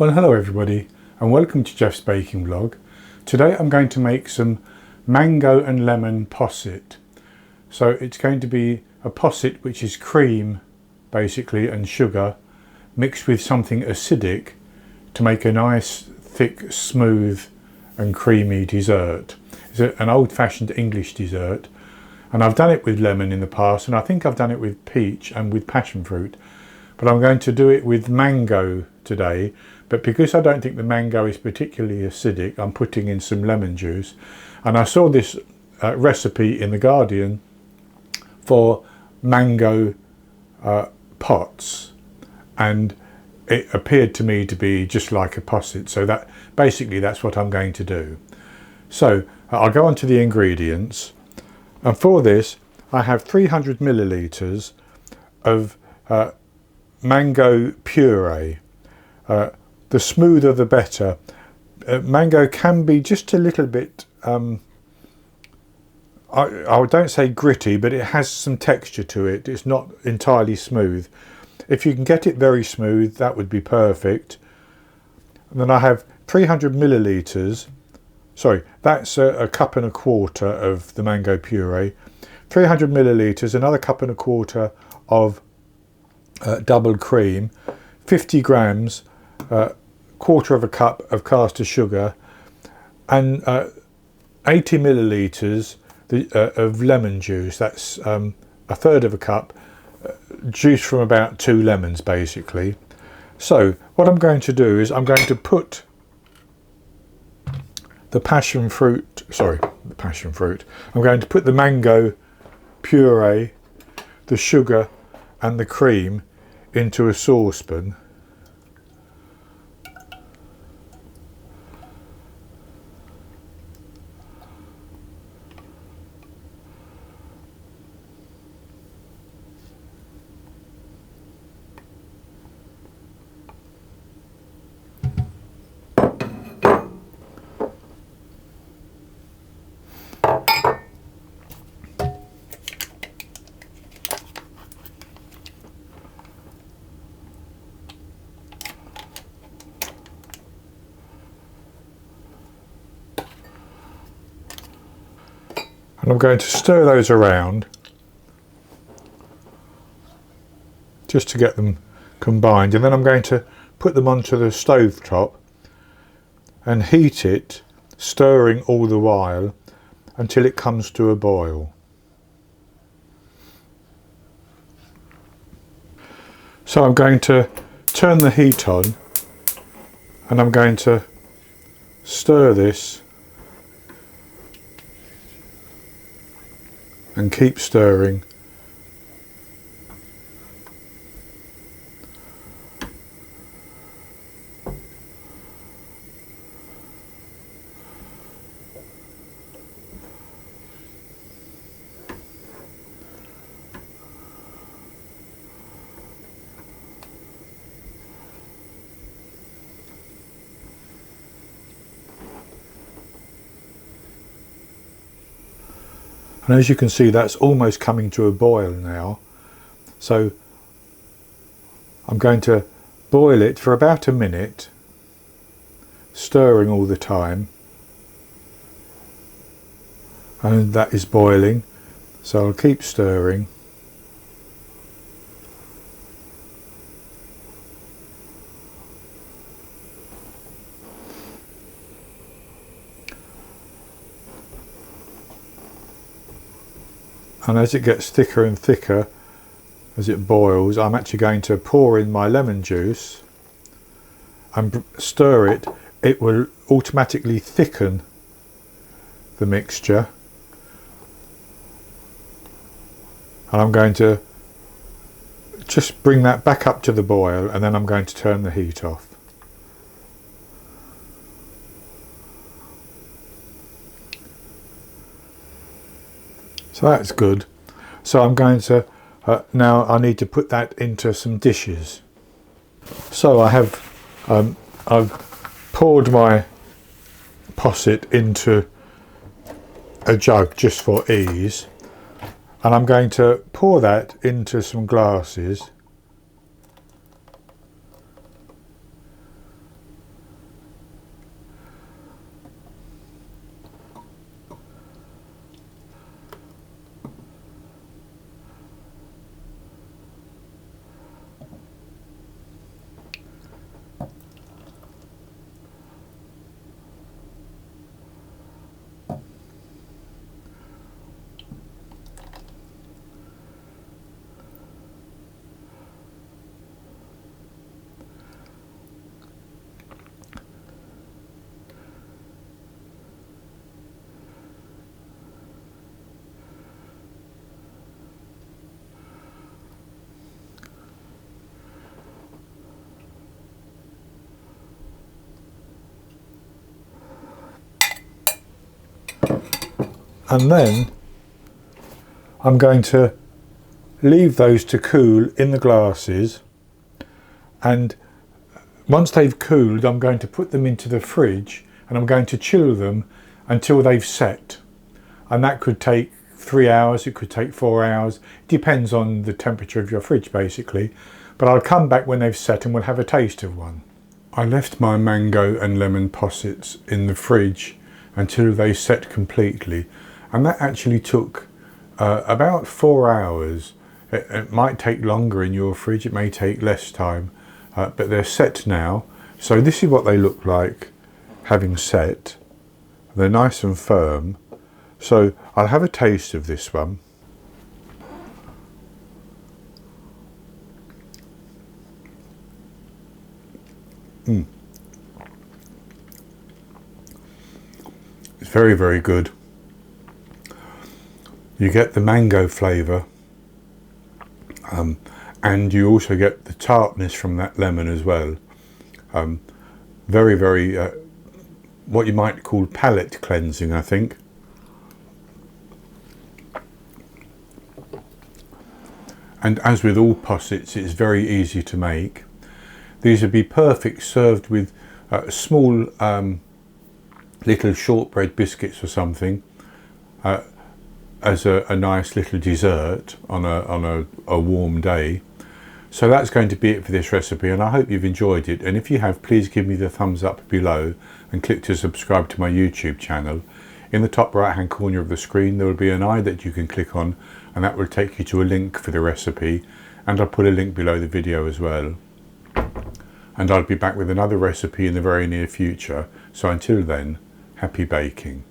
Well, hello everybody and welcome to Jeff's baking vlog. Today I'm going to make some mango and lemon posset. So it's going to be a posset which is cream basically and sugar mixed with something acidic to make a nice thick, smooth and creamy dessert. It's an old-fashioned English dessert, and I've done it with lemon in the past, and I think I've done it with peach and with passion fruit, but I'm going to do it with mango today. But because I don't think the mango is particularly acidic, I'm putting in some lemon juice. And I saw this recipe in The Guardian for mango pots, and it appeared to me to be just like a posset. So that basically that's what I'm going to do. So I'll go on to the ingredients. And for this I have 300 millilitres of mango puree. The smoother the better. Mango can be just a little bit, I don't say gritty, but it has some texture to it. It's not entirely smooth. If you can get it very smooth, that would be perfect. And then I have 300 millilitres, sorry, that's a cup and a quarter of the mango puree, 300 millilitres, another cup and a quarter of double cream, 50 grams, quarter of a cup of caster sugar, and 80 millilitres of lemon juice. That's a third of a cup, juice from about 2 lemons basically. So what I'm going to do is I'm going to put the passion fruit, I'm going to put the mango puree, the sugar and the cream into a saucepan. And I'm going to stir those around just to get them combined, and then I'm going to put them onto the stove top and heat it, stirring all the while until it comes to a boil. So I'm going to turn the heat on and I'm going to stir this and keep stirring. And as you can see, that's almost coming to a boil now. So I'm going to boil it for about a minute, stirring all the time. And that is boiling, so I'll keep stirring. And as it gets thicker and thicker, as it boils, I'm actually going to pour in my lemon juice and stir it. It will automatically thicken the mixture. And I'm going to just bring that back up to the boil, and then I'm going to turn the heat off. So that's good. So I'm going to, now I need to put that into some dishes. So I have, I've poured my posset into a jug just for ease, and I'm going to pour that into some glasses. And then I'm going to leave those to cool in the glasses, and once they've cooled I'm going to put them into the fridge and I'm going to chill them until they've set, and that could take 3 hours, it could take 4 hours, it depends on the temperature of your fridge basically, but I'll come back when they've set and we'll have a taste of one. I left my mango and lemon possets in the fridge until they set completely, and that actually took about 4 hours. It might take longer in your fridge, it may take less time, but they're set now. So this is what they look like having set. They're nice and firm. So I'll have a taste of this one. It's very, very good. You get the mango flavour, and you also get the tartness from that lemon as well. Very, very, what you might call palate cleansing, I think. And as with all possets, it's very easy to make. These would be perfect served with small little shortbread biscuits or something, as a nice little dessert on a warm day. So that's going to be it for this recipe, and I hope you've enjoyed it, and if you have, please give me the thumbs up below and click to subscribe to my YouTube channel. In the top right hand corner of the screen there will be an eye that you can click on, and that will take you to a link for the recipe, and I'll put a link below the video as well. And I'll be back with another recipe in the very near future, so until then, happy baking.